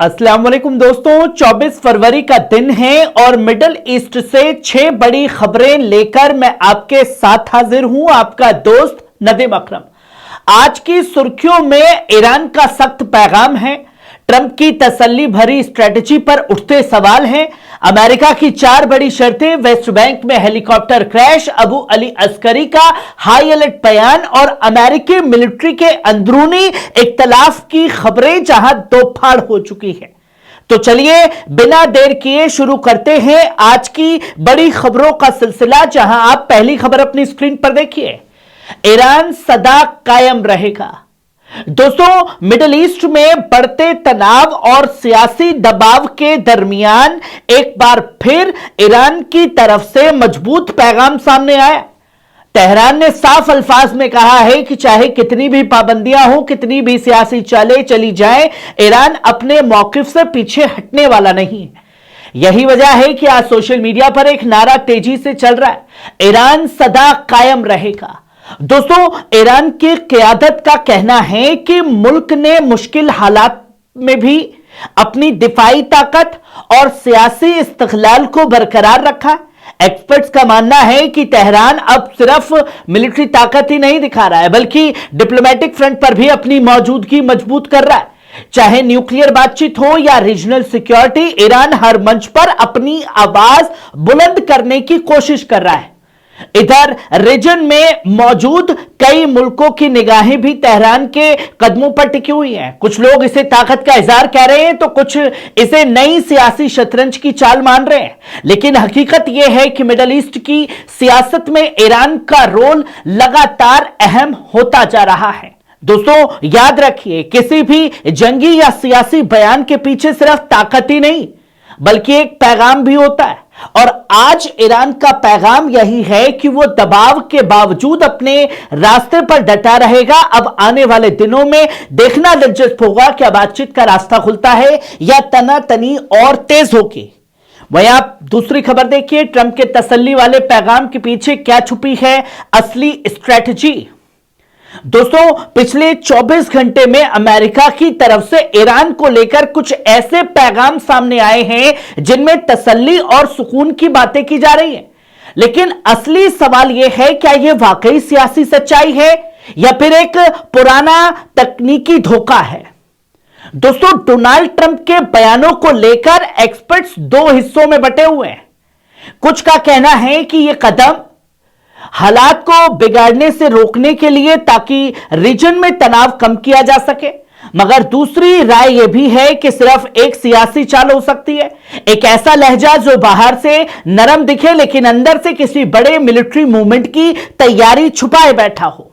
अस्सलाम वालेकुम दोस्तों, 24 फरवरी का दिन है और मिडल ईस्ट से 6 बड़ी खबरें लेकर मैं आपके साथ हाजिर हूं। आपका दोस्त नदीम अकरम। आज की सुर्खियों में ईरान का सख्त पैगाम है, ट्रंप की तसल्ली भरी स्ट्रेटजी पर उठते सवाल हैं, अमेरिका की 4 बड़ी शर्तें, वेस्ट बैंक में हेलीकॉप्टर क्रैश, अबू अली अस्करी का हाई अलर्ट बयान और अमेरिकी मिलिट्री के अंदरूनी इख्तलाफ की खबरें जहां दोफाड़ हो चुकी है। तो चलिए बिना देर किए शुरू करते हैं आज की बड़ी खबरों का सिलसिला, जहां आप पहली खबर अपनी स्क्रीन पर देखिए। ईरान सदा कायम रहेगा। दोस्तों, मिडिल ईस्ट में बढ़ते तनाव और सियासी दबाव के दरमियान एक बार फिर ईरान की तरफ से मजबूत पैगाम सामने आया। तेहरान ने साफ अल्फाज में कहा है कि चाहे कितनी भी पाबंदियां हो, कितनी भी सियासी चालें चली जाए, ईरान अपने मौकिफ से पीछे हटने वाला नहीं है। यही वजह है कि आज सोशल मीडिया पर एक नारा तेजी से चल रहा है, ईरान सदा कायम रहेगा। दोस्तों, ईरान की क़यादत का कहना है कि मुल्क ने मुश्किल हालात में भी अपनी दिफाई ताकत और सियासी इस्तिक़लाल को बरकरार रखा। एक्सपर्ट्स का मानना है कि तेहरान अब सिर्फ मिलिट्री ताकत ही नहीं दिखा रहा है, बल्कि डिप्लोमेटिक फ्रंट पर भी अपनी मौजूदगी मजबूत कर रहा है। चाहे न्यूक्लियर बातचीत हो या रीजनल सिक्योरिटी, ईरान हर मंच पर अपनी आवाज बुलंद करने की कोशिश कर रहा है। इधर रीजन में मौजूद कई मुल्कों की निगाहें भी तेहरान के कदमों पर टिकी हुई हैं। कुछ लोग इसे ताकत का इजहार कह रहे हैं, तो कुछ इसे नई सियासी शतरंज की चाल मान रहे हैं। लेकिन हकीकत यह है कि मिडिल ईस्ट की सियासत में ईरान का रोल लगातार अहम होता जा रहा है। दोस्तों, याद रखिए, किसी भी जंगी या सियासी बयान के पीछे सिर्फ ताकत ही नहीं, बल्कि एक पैगाम भी होता है। और आज ईरान का पैगाम यही है कि वो दबाव के बावजूद अपने रास्ते पर डटा रहेगा। अब आने वाले दिनों में देखना दिलचस्प होगा क्या बातचीत का रास्ता खुलता है या तनातनी और तेज होगी। वहीं आप दूसरी खबर देखिए, ट्रंप के तसल्ली वाले पैगाम के पीछे क्या छुपी है असली स्ट्रेटजी। दोस्तों, पिछले 24 घंटे में अमेरिका की तरफ से ईरान को लेकर कुछ ऐसे पैगाम सामने आए हैं जिनमें तसल्ली और सुकून की बातें की जा रही हैं। लेकिन असली सवाल यह है, क्या यह वाकई सियासी सच्चाई है या फिर एक पुराना तकनीकी धोखा है। दोस्तों, डोनाल्ड ट्रंप के बयानों को लेकर एक्सपर्ट्स 2 हिस्सों में बंटे हुए हैं। कुछ का कहना है कि यह कदम हालात को बिगाड़ने से रोकने के लिए, ताकि रीजन में तनाव कम किया जा सके, मगर दूसरी राय यह भी है कि सिर्फ एक सियासी चाल हो सकती है, एक ऐसा लहजा जो बाहर से नरम दिखे लेकिन अंदर से किसी बड़े मिलिट्री मूवमेंट की तैयारी छुपाए बैठा हो।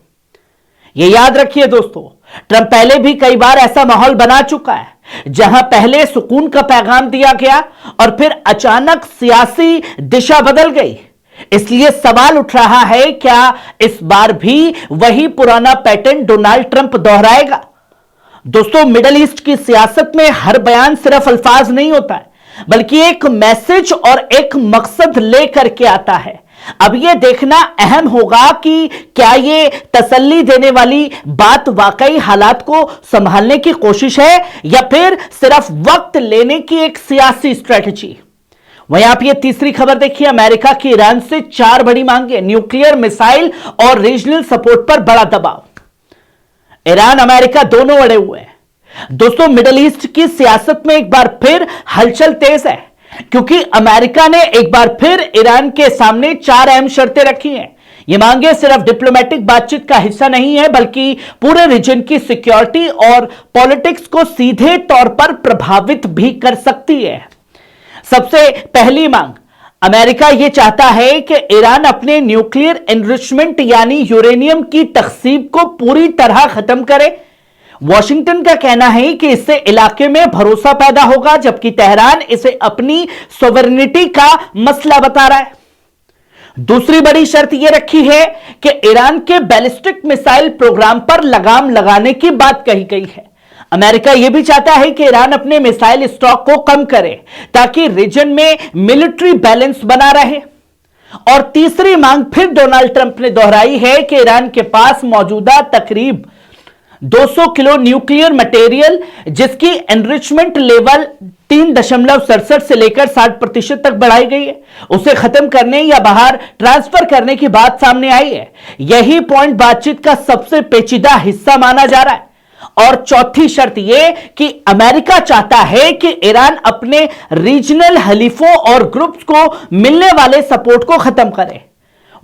यह याद रखिए दोस्तों, ट्रंप पहले भी कई बार ऐसा माहौल बना चुका है, जहां पहले सुकून का पैगाम दिया गया और फिर अचानक सियासी दिशा बदल गई। इसलिए सवाल उठ रहा है, क्या इस बार भी वही पुराना पैटर्न डोनाल्ड ट्रंप दोहराएगा। दोस्तों, मिडिल ईस्ट की सियासत में हर बयान सिर्फ अल्फाज नहीं होता है, बल्कि एक मैसेज और एक मकसद लेकर के आता है। अब यह देखना अहम होगा कि क्या यह तसल्ली देने वाली बात वाकई हालात को संभालने की कोशिश है या फिर सिर्फ वक्त लेने की एक सियासी स्ट्रेटजी। वहीं आप ये तीसरी खबर देखिए, अमेरिका की ईरान से 4 बड़ी मांगे, न्यूक्लियर, मिसाइल और रीजनल सपोर्ट पर बड़ा दबाव। ईरान अमेरिका दोनों अड़े हुए हैं। दोस्तों, मिडिल ईस्ट की सियासत में एक बार फिर हलचल तेज है, क्योंकि अमेरिका ने एक बार फिर ईरान के सामने 4 अहम शर्तें रखी हैं। ये मांगे सिर्फ डिप्लोमेटिक बातचीत का हिस्सा नहीं है, बल्कि पूरे रीजन की सिक्योरिटी और पॉलिटिक्स को सीधे तौर पर प्रभावित भी कर सकती है। सबसे पहली मांग, अमेरिका यह चाहता है कि ईरान अपने न्यूक्लियर एनरिचमेंट यानी यूरेनियम की तख्सीब को पूरी तरह खत्म करे। वॉशिंगटन का कहना है कि इससे इलाके में भरोसा पैदा होगा, जबकि तेहरान इसे अपनी सोवरेनिटी का मसला बता रहा है। दूसरी बड़ी शर्त यह रखी है कि ईरान के बैलिस्टिक मिसाइल प्रोग्राम पर लगाम लगाने की बात कही गई है। अमेरिका यह भी चाहता है कि ईरान अपने मिसाइल स्टॉक को कम करे, ताकि रीजन में मिलिट्री बैलेंस बना रहे। और तीसरी मांग फिर डोनाल्ड ट्रंप ने दोहराई है कि ईरान के पास मौजूदा तकरीब 200 किलो न्यूक्लियर मटेरियल जिसकी एनरिचमेंट लेवल 3.67 से लेकर 60% तक बढ़ाई गई है, उसे खत्म करने या बाहर ट्रांसफर करने की बात सामने आई है। यही पॉइंट बातचीत का सबसे पेचीदा हिस्सा माना जा रहा है। और चौथी शर्त यह कि अमेरिका चाहता है कि ईरान अपने रीजनल हलीफों और ग्रुप्स को मिलने वाले सपोर्ट को खत्म करे।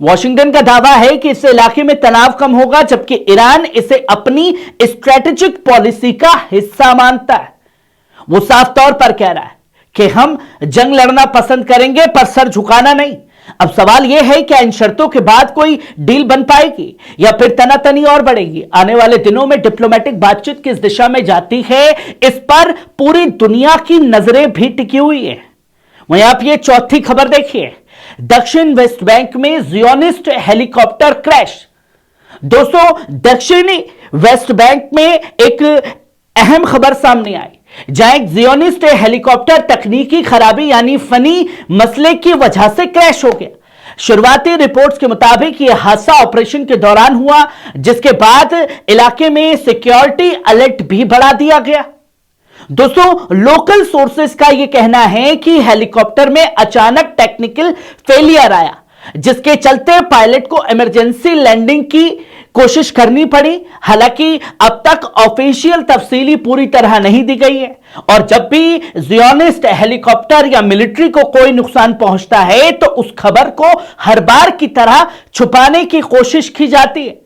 वॉशिंगटन का दावा है कि इससे इलाके में तनाव कम होगा, जबकि ईरान इसे अपनी स्ट्रेटेजिक पॉलिसी का हिस्सा मानता है। वो साफ तौर पर कह रहा है कि हम जंग लड़ना पसंद करेंगे पर सर झुकाना नहीं। अब सवाल यह है कि इन शर्तों के बाद कोई डील बन पाएगी या फिर तनातनी और बढ़ेगी। आने वाले दिनों में डिप्लोमेटिक बातचीत किस दिशा में जाती है, इस पर पूरी दुनिया की नजरें भी टिकी हुई है। वहीं आप ये चौथी खबर देखिए, दक्षिण वेस्ट बैंक में जियोनिस्ट हेलीकॉप्टर क्रैश। दोस्तों, दक्षिणी वेस्ट बैंक में एक अहम खबर सामने आई, जहां एक जियोनिस्ट हेलीकॉप्टर तकनीकी खराबी यानी फनी मसले की वजह से क्रैश हो गया। शुरुआती रिपोर्ट्स के मुताबिक यह हादसा ऑपरेशन के दौरान हुआ, जिसके बाद इलाके में सिक्योरिटी अलर्ट भी बढ़ा दिया गया। दोस्तों, लोकल सोर्सेस का यह कहना है कि हेलीकॉप्टर में अचानक टेक्निकल फेलियर आया, जिसके चलते पायलट को इमरजेंसी लैंडिंग की कोशिश करनी पड़ी। हालांकि अब तक ऑफिशियल तफसीली पूरी तरह नहीं दी गई है। और जब भी जियोनिस्ट हेलीकॉप्टर या मिलिट्री को कोई नुकसान पहुंचता है तो उस खबर को हर बार की तरह छुपाने की कोशिश की जाती है,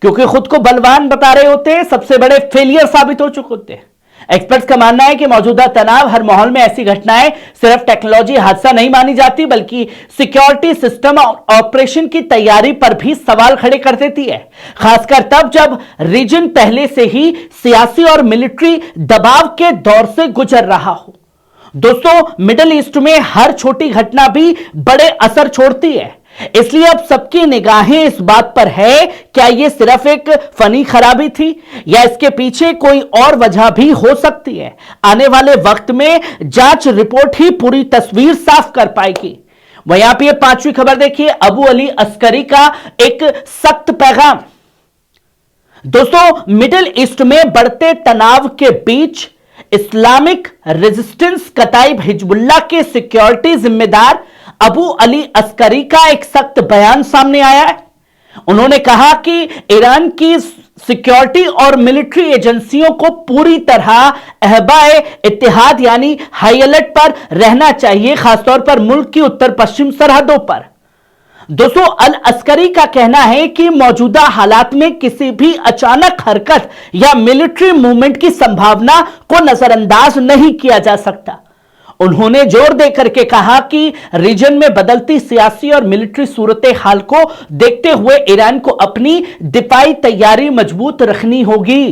क्योंकि खुद को बलवान बता रहे होते हैं, सबसे बड़े फेलियर साबित हो चुके होते हैं। एक्सपर्ट्स का मानना है कि मौजूदा तनाव हर माहौल में ऐसी घटनाएं सिर्फ टेक्नोलॉजी हादसा नहीं मानी जाती, बल्कि सिक्योरिटी सिस्टम और ऑपरेशन की तैयारी पर भी सवाल खड़े कर देती है, खासकर तब जब रीजन पहले से ही सियासी और मिलिट्री दबाव के दौर से गुजर रहा हो। दोस्तों, मिडिल ईस्ट में हर छोटी घटना भी बड़े असर छोड़ती है, इसलिए अब सबकी निगाहें इस बात पर है, क्या यह सिर्फ एक फनी खराबी थी या इसके पीछे कोई और वजह भी हो सकती है। आने वाले वक्त में जांच रिपोर्ट ही पूरी तस्वीर साफ कर पाएगी। वहीं आप ये पांचवी खबर देखिए, अबू अली अस्करी का एक सख्त पैगाम। दोस्तों, मिडिल ईस्ट में बढ़ते तनाव के बीच इस्लामिक रेजिस्टेंस कताइब हिजबुल्लाह के सिक्योरिटी जिम्मेदार अबू अली अस्करी का एक सख्त बयान सामने आया है। उन्होंने कहा कि ईरान की सिक्योरिटी और मिलिट्री एजेंसियों को पूरी तरह अहबाए इत्तेहाद यानी हाई अलर्ट पर रहना चाहिए, खासतौर पर मुल्क की उत्तर पश्चिम सरहदों पर। दोस्तों, अल अस्करी का कहना है कि मौजूदा हालात में किसी भी अचानक हरकत या मिलिट्री मूवमेंट की संभावना को नजरअंदाज नहीं किया जा सकता। उन्होंने जोर देकर के कहा कि रीजन में बदलती सियासी और मिलिट्री सूरत हाल को देखते हुए ईरान को अपनी दिफाई तैयारी मजबूत रखनी होगी।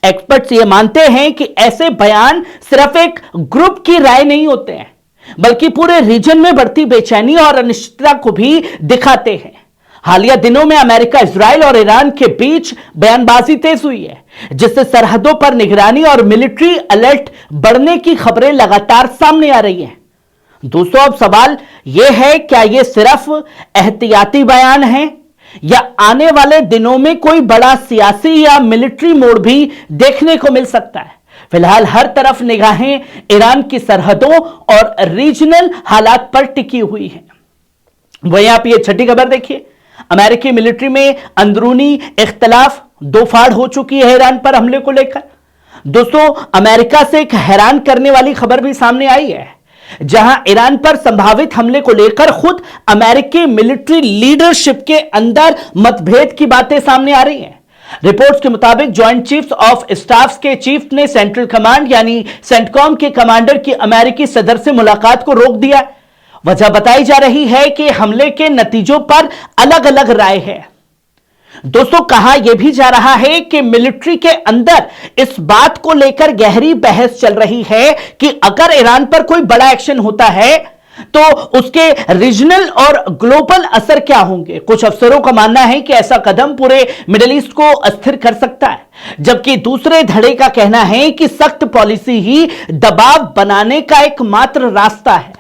एक्सपर्ट्स ये मानते हैं कि ऐसे बयान सिर्फ एक ग्रुप की राय नहीं होते हैं, बल्कि पूरे रीजन में बढ़ती बेचैनी और अनिश्चितता को भी दिखाते हैं। हालिया दिनों में अमेरिका, इजराइल और ईरान के बीच बयानबाजी तेज हुई है, जिससे सरहदों पर निगरानी और मिलिट्री अलर्ट बढ़ने की खबरें लगातार सामने आ रही हैं। दोस्तों, अब सवाल यह है, क्या यह सिर्फ एहतियाती बयान है या आने वाले दिनों में कोई बड़ा सियासी या मिलिट्री मोड़ भी देखने को मिल सकता है। फिलहाल हर तरफ निगाहें ईरान की सरहदों और रीजनल हालात पर टिकी हुई हैं। वहीं आप ये छठी खबर देखिए, अमेरिकी मिलिट्री में अंदरूनी इख्तलाफ दो फाड़ हो चुकी है ईरान पर हमले को लेकर। दोस्तों, अमेरिका से एक हैरान करने वाली खबर भी सामने आई है, जहां ईरान पर संभावित हमले को लेकर खुद अमेरिकी मिलिट्री लीडरशिप के अंदर मतभेद की बातें सामने आ रही हैं। रिपोर्ट्स के मुताबिक जॉइंट चीफ्स ऑफ स्टाफ के चीफ ने सेंट्रल कमांड यानी सेंटकॉम के कमांडर की अमेरिकी सदर से मुलाकात को रोक दिया। वजह बताई जा रही है कि हमले के नतीजों पर अलग अलग राय है। दोस्तों, कहा यह भी जा रहा है कि मिलिट्री के अंदर इस बात को लेकर गहरी बहस चल रही है कि अगर ईरान पर कोई बड़ा एक्शन होता है तो उसके रीजनल और ग्लोबल असर क्या होंगे। कुछ अफसरों का मानना है कि ऐसा कदम पूरे मिडिल ईस्ट को अस्थिर कर सकता है, जबकि दूसरे धड़े का कहना है कि सख्त पॉलिसी ही दबाव बनाने का एकमात्र रास्ता है।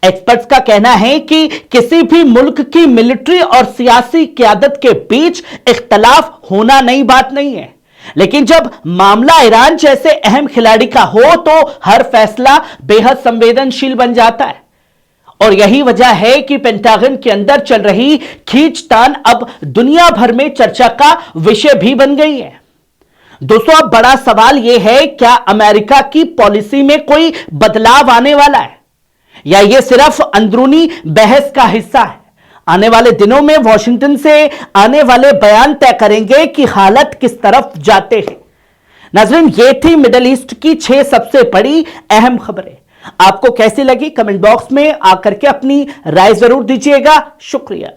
एक्सपर्ट्स का कहना है कि किसी भी मुल्क की मिलिट्री और सियासी क़यादत के बीच इख्तलाफ होना नई बात नहीं है, लेकिन जब मामला ईरान जैसे अहम खिलाड़ी का हो तो हर फैसला बेहद संवेदनशील बन जाता है। और यही वजह है कि पेंटागन के अंदर चल रही खींचतान अब दुनिया भर में चर्चा का विषय भी बन गई है। दोस्तों, अब बड़ा सवाल यह है, क्या अमेरिका की पॉलिसी में कोई बदलाव आने वाला है या यह सिर्फ अंदरूनी बहस का हिस्सा है? आने वाले दिनों में वॉशिंगटन से आने वाले बयान तय करेंगे कि हालात किस तरफ जाते हैं। नाज़रीन, ये थी मिडिल ईस्ट की 6 सबसे बड़ी अहम खबरें। आपको कैसी लगी कमेंट बॉक्स में आकर के अपनी राय जरूर दीजिएगा। शुक्रिया।